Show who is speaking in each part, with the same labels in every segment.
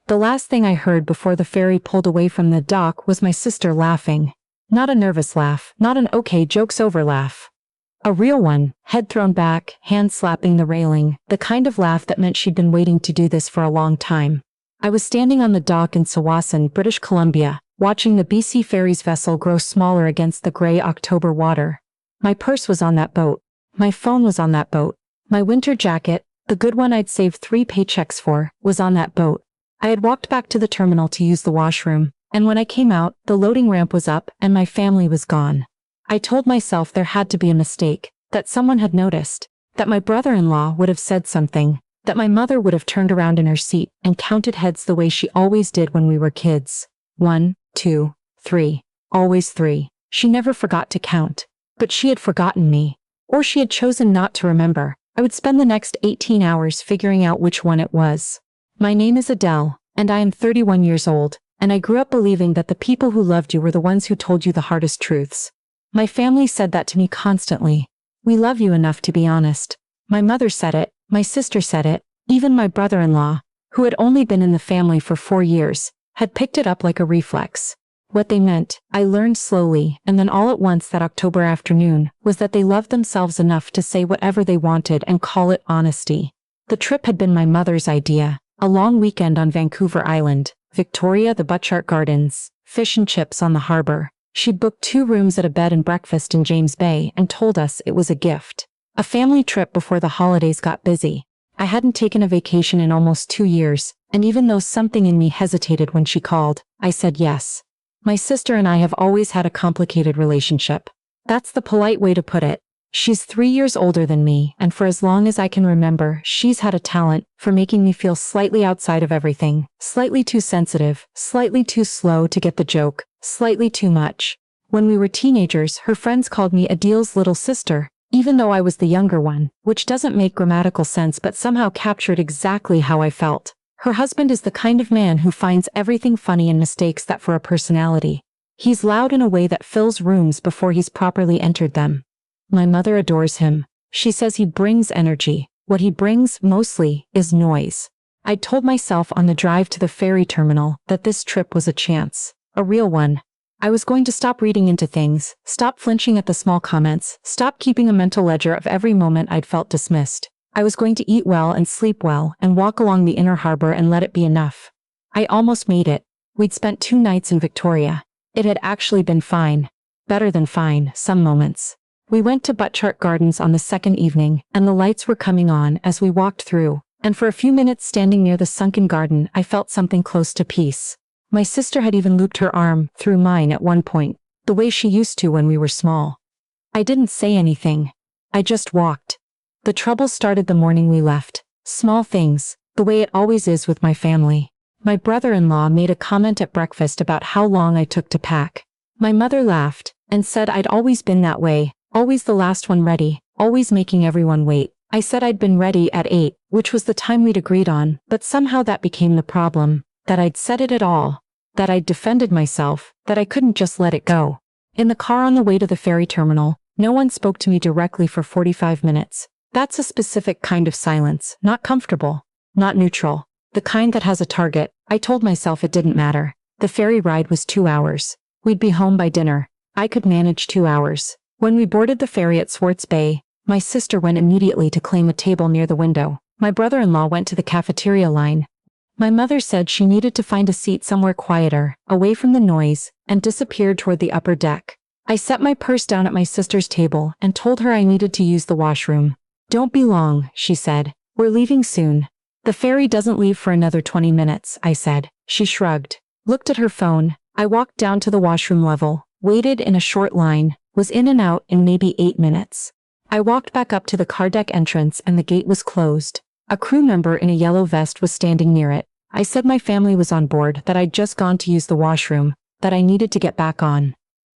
Speaker 1: The last thing I heard before the ferry pulled away from the dock was my sister laughing. Not a nervous laugh, not an okay joke's over laugh. A real one, head thrown back, hand slapping the railing, the kind of laugh that meant she'd been waiting to do this for a long time. I was standing on the dock in Sawasan, British Columbia, watching the BC Ferry's vessel grow smaller against the gray October water. My purse was on that boat. My phone was on that boat. My winter jacket, the good one I'd saved 3 paychecks for, was on that boat. I had walked back to the terminal to use the washroom, and when I came out, the loading ramp was up and my family was gone. I told myself there had to be a mistake, that someone had noticed, that my brother-in-law would have said something, that my mother would have turned around in her seat and counted heads the way she always did when we were kids. 1, 2, 3. Always 3. She never forgot to count. But she had forgotten me. Or she had chosen not to remember. I would spend the next 18 hours figuring out which one it was. My name is Adele, and I am 31 years old, and I grew up believing that the people who loved you were the ones who told you the hardest truths. My family said that to me constantly. We love you enough to be honest. My mother said it, my sister said it, even my brother-in-law, who had only been in the family for 4 years, had picked it up like a reflex. What they meant, I learned slowly, and then all at once that October afternoon, was that they loved themselves enough to say whatever they wanted and call it honesty. The trip had been my mother's idea, a long weekend on Vancouver Island, Victoria, the Butchart Gardens, fish and chips on the harbor. She'd booked 2 rooms at a bed and breakfast in James Bay and told us it was a gift. A family trip before the holidays got busy. I hadn't taken a vacation in almost 2 years, and even though something in me hesitated when she called, I said yes. My sister and I have always had a complicated relationship. That's the polite way to put it. She's 3 years older than me, and for as long as I can remember, she's had a talent for making me feel slightly outside of everything, slightly too sensitive, slightly too slow to get the joke, slightly too much. When we were teenagers, her friends called me Adele's little sister, even though I was the younger one, which doesn't make grammatical sense but somehow captured exactly how I felt. Her husband is the kind of man who finds everything funny and mistakes that for a personality. He's loud in a way that fills rooms before he's properly entered them. My mother adores him. She says he brings energy. What he brings, mostly, is noise. I'd told myself on the drive to the ferry terminal that this trip was a chance, a real one. I was going to stop reading into things, stop flinching at the small comments, stop keeping a mental ledger of every moment I'd felt dismissed. I was going to eat well and sleep well and walk along the inner harbor and let it be enough. I almost made it. We'd spent 2 nights in Victoria. It had actually been fine. Better than fine, some moments. We went to Butchart Gardens on the 2nd evening, and the lights were coming on as we walked through, and for a few minutes standing near the sunken garden I felt something close to peace. My sister had even looped her arm through mine at one point, the way she used to when we were small. I didn't say anything. I just walked. The trouble started the morning we left. Small things, the way it always is with my family. My brother-in-law made a comment at breakfast about how long I took to pack. My mother laughed and said I'd always been that way, always the last one ready, always making everyone wait. I said I'd been ready at 8, which was the time we'd agreed on, but somehow that became the problem, that I'd said it at all, that I'd defended myself, that I couldn't just let it go. In the car on the way to the ferry terminal, no one spoke to me directly for 45 minutes. That's a specific kind of silence, not comfortable, not neutral, the kind that has a target. I told myself it didn't matter. The ferry ride was 2 hours. We'd be home by dinner. I could manage 2 hours. When we boarded the ferry at Swartz Bay, my sister went immediately to claim a table near the window. My brother-in-law went to the cafeteria line. My mother said she needed to find a seat somewhere quieter, away from the noise, and disappeared toward the upper deck. I set my purse down at my sister's table and told her I needed to use the washroom. "Don't be long," she said. "We're leaving soon." "The ferry doesn't leave for another 20 minutes, I said. She shrugged, looked at her phone. I walked down to the washroom level, waited in a short line, was in and out in maybe 8 minutes. I walked back up to the car deck entrance and the gate was closed. A crew member in a yellow vest was standing near it. I said my family was on board, that I'd just gone to use the washroom, that I needed to get back on.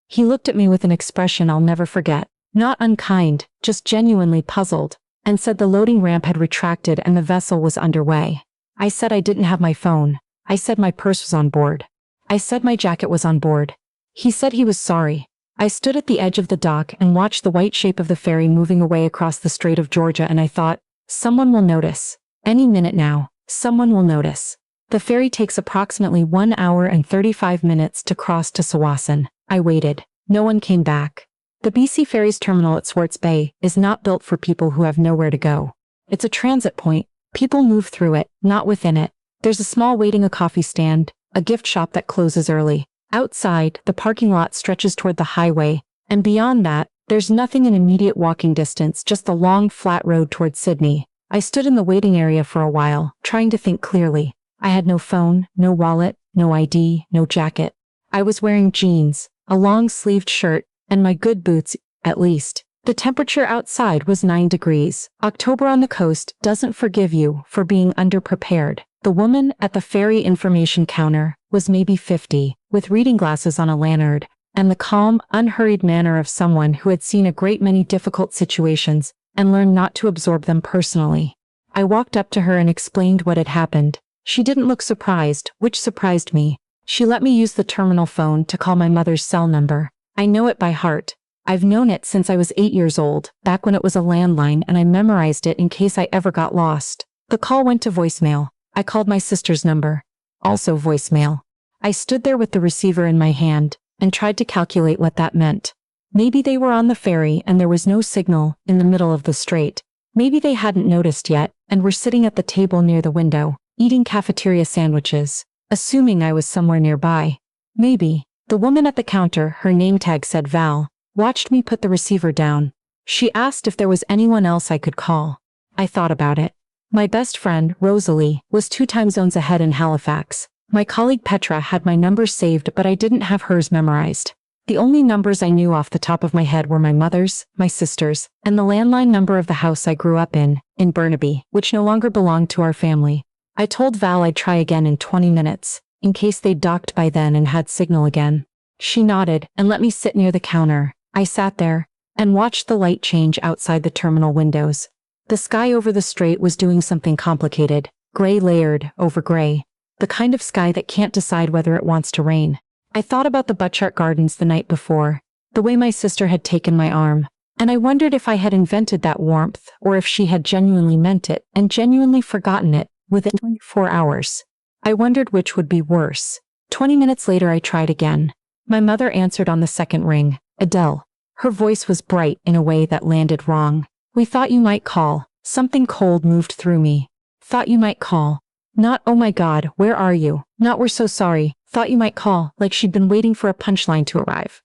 Speaker 1: He looked at me with an expression I'll never forget. Not unkind, just genuinely puzzled, and said the loading ramp had retracted and the vessel was underway. I said I didn't have my phone. I said my purse was on board. I said my jacket was on board. He said he was sorry. I stood at the edge of the dock and watched the white shape of the ferry moving away across the Strait of Georgia, and I thought, someone will notice. Any minute now, someone will notice. The ferry takes approximately 1 hour and 35 minutes to cross to Sawasan. I waited. No one came back. The BC Ferries terminal at Swartz Bay is not built for people who have nowhere to go. It's a transit point. People move through it, not within it. There's a small waiting a coffee stand, a gift shop that closes early. Outside, the parking lot stretches toward the highway, and beyond that, there's nothing in immediate walking distance, just the long, flat road toward Sydney. I stood in the waiting area for a while, trying to think clearly. I had no phone, no wallet, no ID, no jacket. I was wearing jeans, a long-sleeved shirt, and my good boots, at least. The temperature outside was 9 degrees. October on the coast doesn't forgive you for being underprepared. The woman at the ferry information counter was maybe 50, with reading glasses on a lanyard, and the calm, unhurried manner of someone who had seen a great many difficult situations and learned not to absorb them personally. I walked up to her and explained what had happened. She didn't look surprised, which surprised me. She let me use the terminal phone to call my mother's cell number. I know it by heart. I've known it since I was 8 years old, back when it was a landline, and I memorized it in case I ever got lost. The call went to voicemail. I called my sister's number. Also voicemail. I stood there with the receiver in my hand and tried to calculate what that meant. Maybe they were on the ferry and there was no signal in the middle of the strait. Maybe they hadn't noticed yet and were sitting at the table near the window, eating cafeteria sandwiches, assuming I was somewhere nearby. Maybe. The woman at the counter, her name tag said Val, watched me put the receiver down. She asked if there was anyone else I could call. I thought about it. My best friend, Rosalie, was 2 time zones ahead in Halifax. My colleague Petra had my numbers saved, but I didn't have hers memorized. The only numbers I knew off the top of my head were my mother's, my sister's, and the landline number of the house I grew up in Burnaby, which no longer belonged to our family. I told Val I'd try again in 20 minutes, in case they'd docked by then and had signal again. She nodded and let me sit near the counter. I sat there and watched the light change outside the terminal windows. The sky over the strait was doing something complicated, gray layered over gray, the kind of sky that can't decide whether it wants to rain. I thought about the Butchart Gardens the night before, the way my sister had taken my arm, and I wondered if I had invented that warmth or if she had genuinely meant it and genuinely forgotten it within 24 hours. I wondered which would be worse. 20 minutes later I tried again. My mother answered on the second ring. Adele. Her voice was bright in a way that landed wrong. We thought you might call. Something cold moved through me. Thought you might call. Not, oh my God, where are you? Not, we're so sorry. Thought you might call, like she'd been waiting for a punchline to arrive.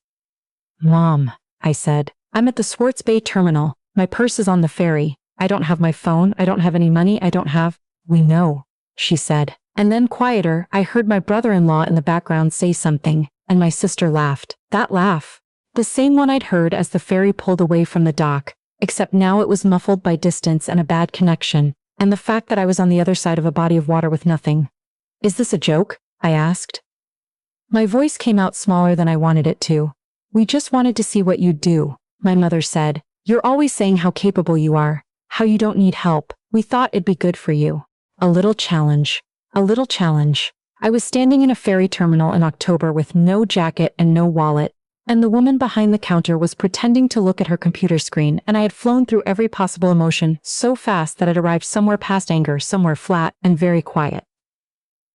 Speaker 1: Mom, I said. I'm at the Swartz Bay terminal. My purse is on the ferry. I don't have my phone. I don't have any money. I don't have. We know, she said. And then quieter, I heard my brother-in-law in the background say something, and my sister laughed. That laugh. The same one I'd heard as the ferry pulled away from the dock, except now it was muffled by distance and a bad connection, and the fact that I was on the other side of a body of water with nothing. Is this a joke? I asked. My voice came out smaller than I wanted it to. We just wanted to see what you'd do, my mother said. You're always saying how capable you are, how you don't need help. We thought it'd be good for you. A little challenge. A little challenge. I was standing in a ferry terminal in October with no jacket and no wallet, and the woman behind the counter was pretending to look at her computer screen, and I had flown through every possible emotion so fast that I'd arrived somewhere past anger, somewhere flat and very quiet.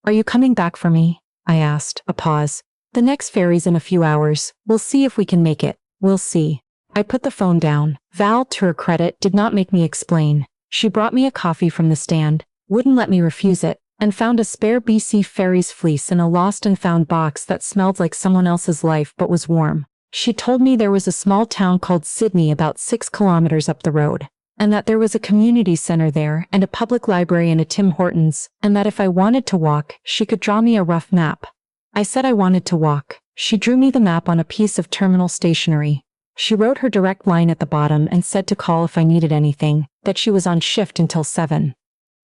Speaker 1: Are you coming back for me? I asked, a pause. The next ferry's in a few hours. We'll see if we can make it. We'll see. I put the phone down. Val, to her credit, did not make me explain. She brought me a coffee from the stand, wouldn't let me refuse it, and found a spare BC Ferries fleece in a lost and found box that smelled like someone else's life but was warm. She told me there was a small town called Sydney about 6 kilometers up the road, and that there was a community center there and a public library and a Tim Hortons, and that if I wanted to walk, she could draw me a rough map. I said I wanted to walk. She drew me the map on a piece of terminal stationery. She wrote her direct line at the bottom and said to call if I needed anything, that she was on shift until 7.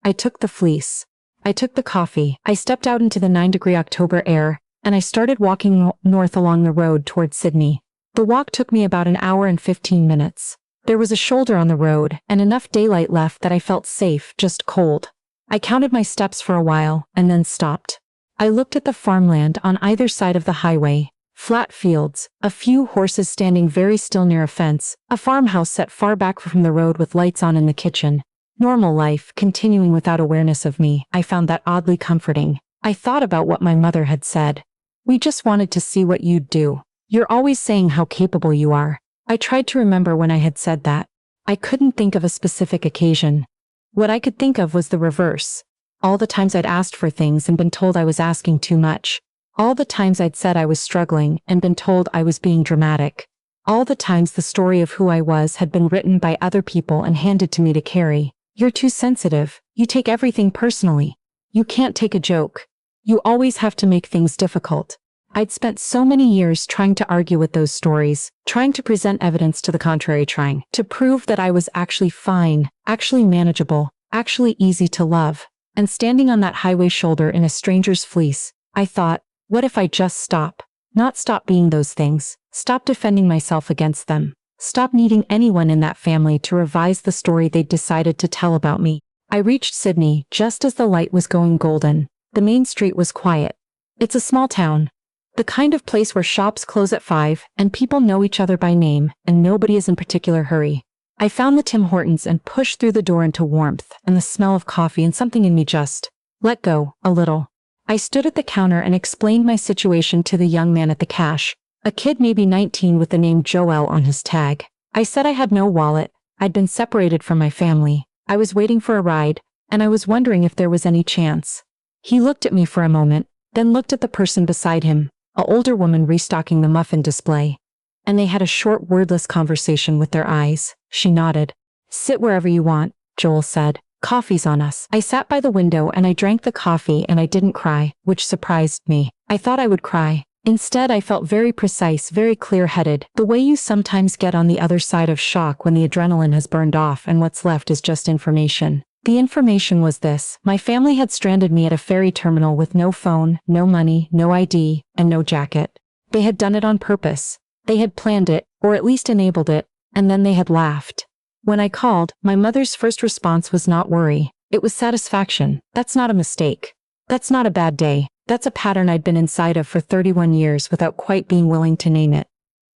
Speaker 1: I took the fleece. I took the coffee. I stepped out into the 9-degree October air, and I started walking north along the road toward Sydney. The walk took me about an hour and 15 minutes. There was a shoulder on the road, and enough daylight left that I felt safe, just cold. I counted my steps for a while, and then stopped. I looked at the farmland on either side of the highway. Flat fields, a few horses standing very still near a fence, a farmhouse set far back from the road with lights on in the kitchen. Normal life, continuing without awareness of me. I found that oddly comforting. I thought about what my mother had said. We just wanted to see what you'd do. You're always saying how capable you are. I tried to remember when I had said that. I couldn't think of a specific occasion. What I could think of was the reverse. All the times I'd asked for things and been told I was asking too much. All the times I'd said I was struggling and been told I was being dramatic. All the times the story of who I was had been written by other people and handed to me to carry. You're too sensitive. You take everything personally. You can't take a joke. You always have to make things difficult. I'd spent so many years trying to argue with those stories, trying to present evidence to the contrary, trying to prove that I was actually fine, actually manageable, actually easy to love. And standing on that highway shoulder in a stranger's fleece, I thought, what if I just stop? Not stop being those things, stop defending myself against them, stop needing anyone in that family to revise the story they'd decided to tell about me. I reached Sydney just as the light was going golden. The main street was quiet. It's a small town. The kind of place where shops close at 5 and people know each other by name and nobody is in particular hurry. I found the Tim Hortons and pushed through the door into warmth and the smell of coffee, and something in me just let go a little. I stood at the counter and explained my situation to the young man at the cash, a kid maybe 19 with the name Joel on his tag. I said I had no wallet, I'd been separated from my family, I was waiting for a ride, and I was wondering if there was any chance. He looked at me for a moment, then looked at the person beside him, an older woman restocking the muffin display. And they had a short wordless conversation with their eyes. She nodded. Sit wherever you want, Joel said. Coffee's on us. I sat by the window and I drank the coffee and I didn't cry, which surprised me. I thought I would cry. Instead, I felt very precise, very clear-headed, the way you sometimes get on the other side of shock when the adrenaline has burned off and what's left is just information. The information was this: my family had stranded me at a ferry terminal with no phone, no money, no ID, and no jacket. They had done it on purpose. They had planned it, or at least enabled it, and then they had laughed. When I called, my mother's first response was not worry. It was satisfaction. That's not a mistake. That's not a bad day. That's a pattern I'd been inside of for 31 years without quite being willing to name it.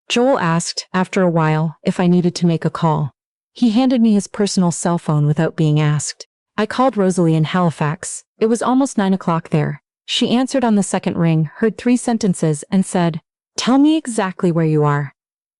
Speaker 1: Joel asked, after a while, if I needed to make a call. He handed me his personal cell phone without being asked. I called Rosalie in Halifax. It was almost 9 o'clock there. She answered on the second ring, heard 3 sentences, and said, "Tell me exactly where you are."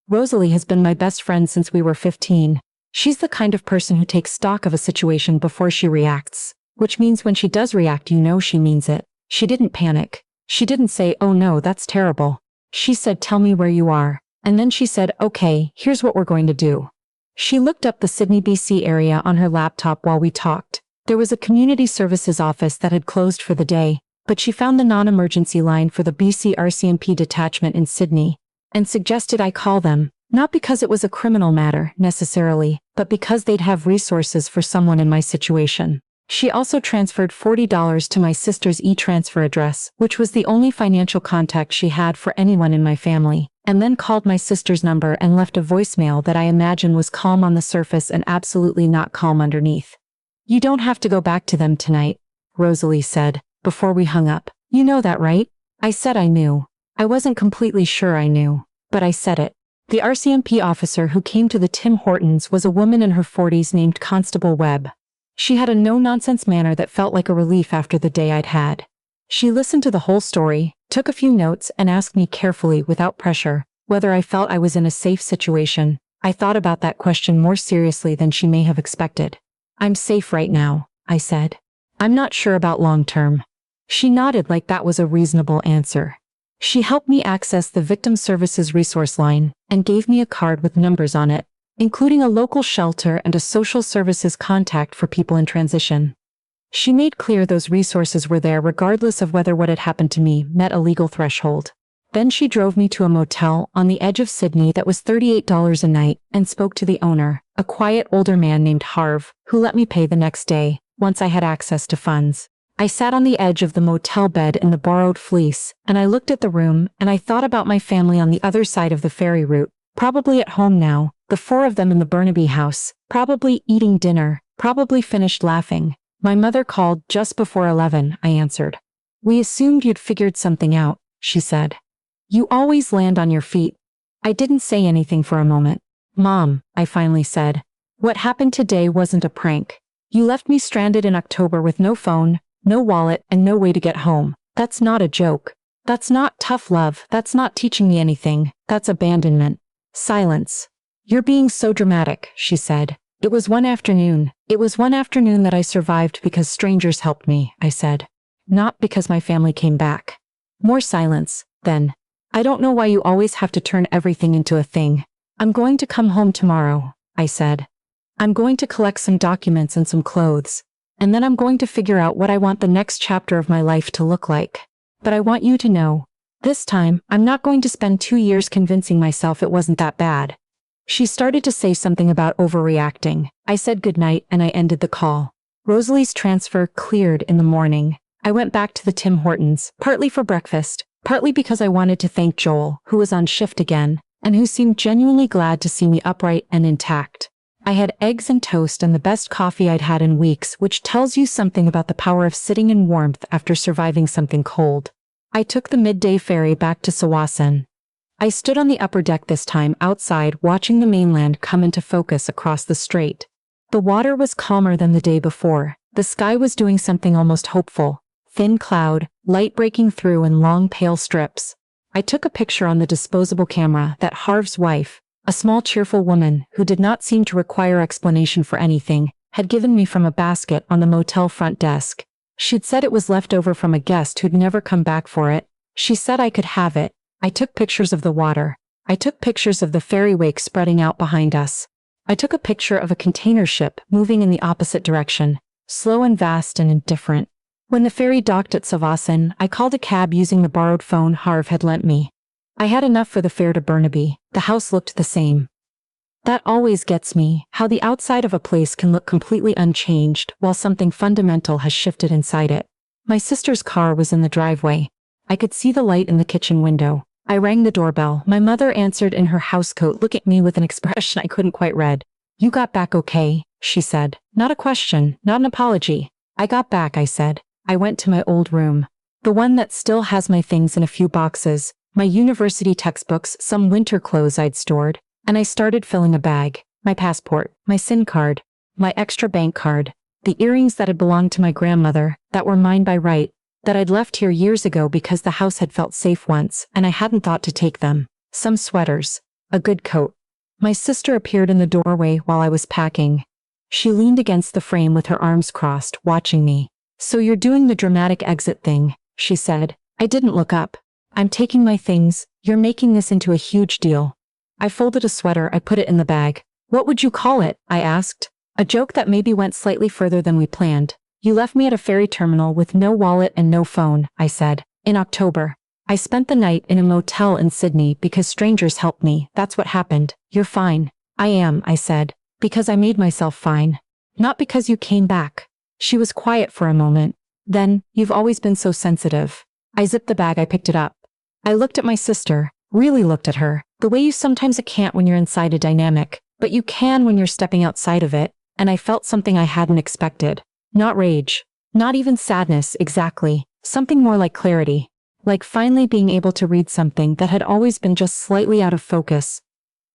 Speaker 1: Rosalie has been my best friend since we were 15. She's the kind of person who takes stock of a situation before she reacts, which means when she does react, you know she means it. She didn't panic. She didn't say, "Oh no, that's terrible." She said, "Tell me where you are." And then she said, "Okay, here's what we're going to do." She looked up the Sydney, BC area on her laptop while we talked. There was a community services office that had closed for the day, but she found the non-emergency line for the BC RCMP detachment in Sydney, and suggested I call them, not because it was a criminal matter, necessarily, but because they'd have resources for someone in my situation. She also transferred $40 to my sister's e-transfer address, which was the only financial contact she had for anyone in my family, and then called my sister's number and left a voicemail that I imagine was calm on the surface and absolutely not calm underneath. "You don't have to go back to them tonight," Rosalie said, before we hung up. "You know that, right?" I said I knew. I wasn't completely sure I knew, but I said it. The RCMP officer who came to the Tim Hortons was a woman in her 40s named Constable Webb. She had a no-nonsense manner that felt like a relief after the day I'd had. She listened to the whole story, took a few notes, and asked me carefully, without pressure, whether I felt I was in a safe situation. I thought about that question more seriously than she may have expected. "I'm safe right now," I said. "I'm not sure about long-term." She nodded like that was a reasonable answer. She helped me access the Victim Services Resource Line and gave me a card with numbers on it, including a local shelter and a social services contact for people in transition. She made clear those resources were there regardless of whether what had happened to me met a legal threshold. Then she drove me to a motel on the edge of Sydney that was $38 a night and spoke to the owner, a quiet older man named Harv, who let me pay the next day, once I had access to funds. I sat on the edge of the motel bed in the borrowed fleece, and I looked at the room, and I thought about my family on the other side of the ferry route, probably at home now, the 4 of them in the Burnaby house, probably eating dinner, probably finished laughing. "My mother called just before 11, I answered. "We assumed you'd figured something out," she said. "You always land on your feet." I didn't say anything for a moment. "Mom," I finally said, "what happened today wasn't a prank. You left me stranded in October with no phone, No wallet and no way to get home. That's not a joke. That's not tough love. That's not teaching me anything. That's abandonment. Silence. You're being so dramatic, she said. It was one afternoon that I survived because strangers helped me, I said. Not because my family came back. More silence, then. I don't know why you always have to turn everything into a thing. I'm going to come home tomorrow, I said. I'm going to collect some documents and some clothes. And then I'm going to figure out what I want the next chapter of my life to look like. But I want you to know, this time, I'm not going to spend 2 years convincing myself it wasn't that bad. She started to say something about overreacting. I said goodnight and I ended the call. Rosalie's transfer cleared in the morning. I went back to the Tim Hortons, partly for breakfast, partly because I wanted to thank Joel, who was on shift again, and who seemed genuinely glad to see me upright and intact. I had eggs and toast and the best coffee I'd had in weeks, which tells you something about the power of sitting in warmth after surviving something cold. I took the midday ferry back to Sawasan. I stood on the upper deck this time outside, watching the mainland come into focus across the strait. The water was calmer than the day before. The sky was doing something almost hopeful. Thin cloud, light breaking through in long pale strips. I took a picture on the disposable camera that Harv's wife, a small cheerful woman who did not seem to require explanation for anything, had given me from a basket on the motel front desk. She'd said it was left over from a guest who'd never come back for it. She said I could have it. I took pictures of the water. I took pictures of the ferry wake spreading out behind us. I took a picture of a container ship moving in the opposite direction, slow and vast and indifferent. When the ferry docked at Savasan, I called a cab using the borrowed phone Harv had lent me. I had enough for the fare to Burnaby. The house looked the same. That always gets me, how the outside of a place can look completely unchanged while something fundamental has shifted inside it. My sister's car was in the driveway. I could see the light in the kitchen window. I rang the doorbell. My mother answered in her housecoat, looking at me with an expression I couldn't quite read. You got back okay, she said. Not a question, not an apology. I got back, I said. I went to my old room. The one that still has my things in a few boxes, my university textbooks, some winter clothes I'd stored, and I started filling a bag. My passport, my SIM card, my extra bank card, the earrings that had belonged to my grandmother, that were mine by right, that I'd left here years ago because the house had felt safe once, and I hadn't thought to take them. Some sweaters. A good coat. My sister appeared in the doorway while I was packing. She leaned against the frame with her arms crossed, watching me. So you're doing the dramatic exit thing, she said. I didn't look up. I'm taking my things. You're making this into a huge deal. I folded a sweater. I put it in the bag. What would you call it? I asked. A joke that maybe went slightly further than we planned. You left me at a ferry terminal with no wallet and no phone, I said. In October. I spent the night in a motel in Sydney because strangers helped me. That's what happened. You're fine. I am, I said. Because I made myself fine. Not because you came back. She was quiet for a moment. Then, you've always been so sensitive. I zipped the bag. I picked it up. I looked at my sister. Really looked at her. The way you sometimes can't when you're inside a dynamic, but you can when you're stepping outside of it. And I felt something I hadn't expected. Not rage. Not even sadness, exactly. Something more like clarity. Like finally being able to read something that had always been just slightly out of focus.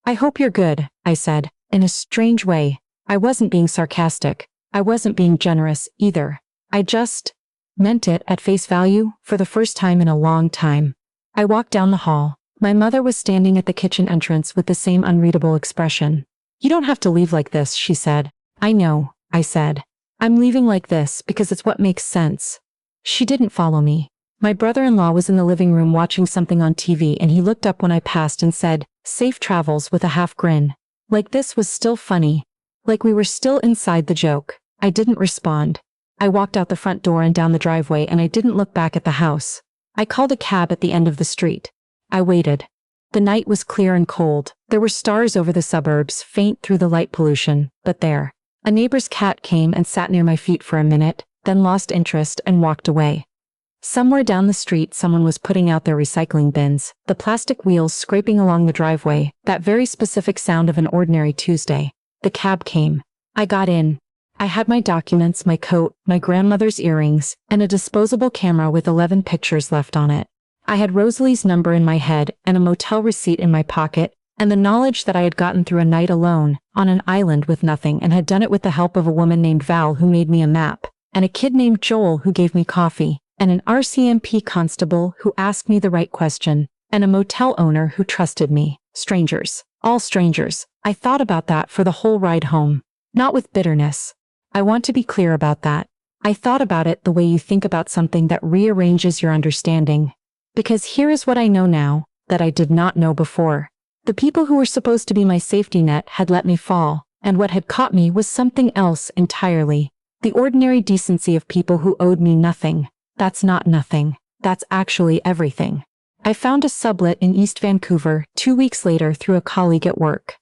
Speaker 1: I hope you're good, I said, in a strange way. I wasn't being sarcastic. I wasn't being generous, either. I just meant it at face value, for the first time in a long time. I walked down the hall. My mother was standing at the kitchen entrance with the same unreadable expression. You don't have to leave like this, she said. I know, I said. I'm leaving like this because it's what makes sense. She didn't follow me. My brother-in-law was in the living room watching something on TV and he looked up when I passed and said, "Safe travels," with a half grin. Like this was still funny. Like we were still inside the joke. I didn't respond. I walked out the front door and down the driveway and I didn't look back at the house. I called a cab at the end of the street. I waited. The night was clear and cold. There were stars over the suburbs, faint through the light pollution, but there. A neighbor's cat came and sat near my feet for a minute, then lost interest and walked away. Somewhere down the street someone was putting out their recycling bins, the plastic wheels scraping along the driveway, that very specific sound of an ordinary Tuesday. The cab came. I got in. I had my documents, my coat, my grandmother's earrings, and a disposable camera with 11 pictures left on it. I had Rosalie's number in my head and a motel receipt in my pocket, and the knowledge that I had gotten through a night alone, on an island with nothing, and had done it with the help of a woman named Val who made me a map, and a kid named Joel who gave me coffee, and an RCMP constable who asked me the right question, and a motel owner who trusted me. Strangers. All strangers. I thought about that for the whole ride home. Not with bitterness. I want to be clear about that. I thought about it the way you think about something that rearranges your understanding. Because here is what I know now, that I did not know before. The people who were supposed to be my safety net had let me fall, and what had caught me was something else entirely. The ordinary decency of people who owed me nothing. That's not nothing. That's actually everything. I found a sublet in East Vancouver 2 weeks later through a colleague at work.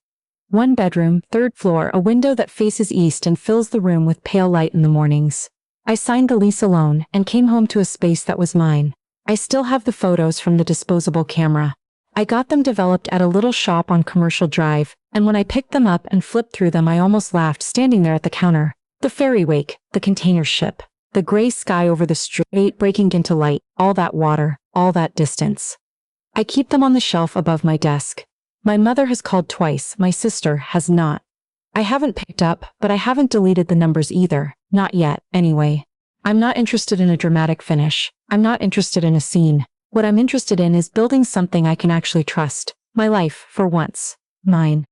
Speaker 1: 1 bedroom, 3rd floor, a window that faces east and fills the room with pale light in the mornings. I signed the lease alone and came home to a space that was mine. I still have the photos from the disposable camera. I got them developed at a little shop on Commercial Drive, and when I picked them up and flipped through them I almost laughed standing there at the counter. The ferry wake, the container ship, the gray sky over the street breaking into light, all that water, all that distance. I keep them on the shelf above my desk. My mother has called twice, my sister has not. I haven't picked up, but I haven't deleted the numbers either, not yet, anyway. I'm not interested in a dramatic finish. I'm not interested in a scene. What I'm interested in is building something I can actually trust. My life, for once. Mine.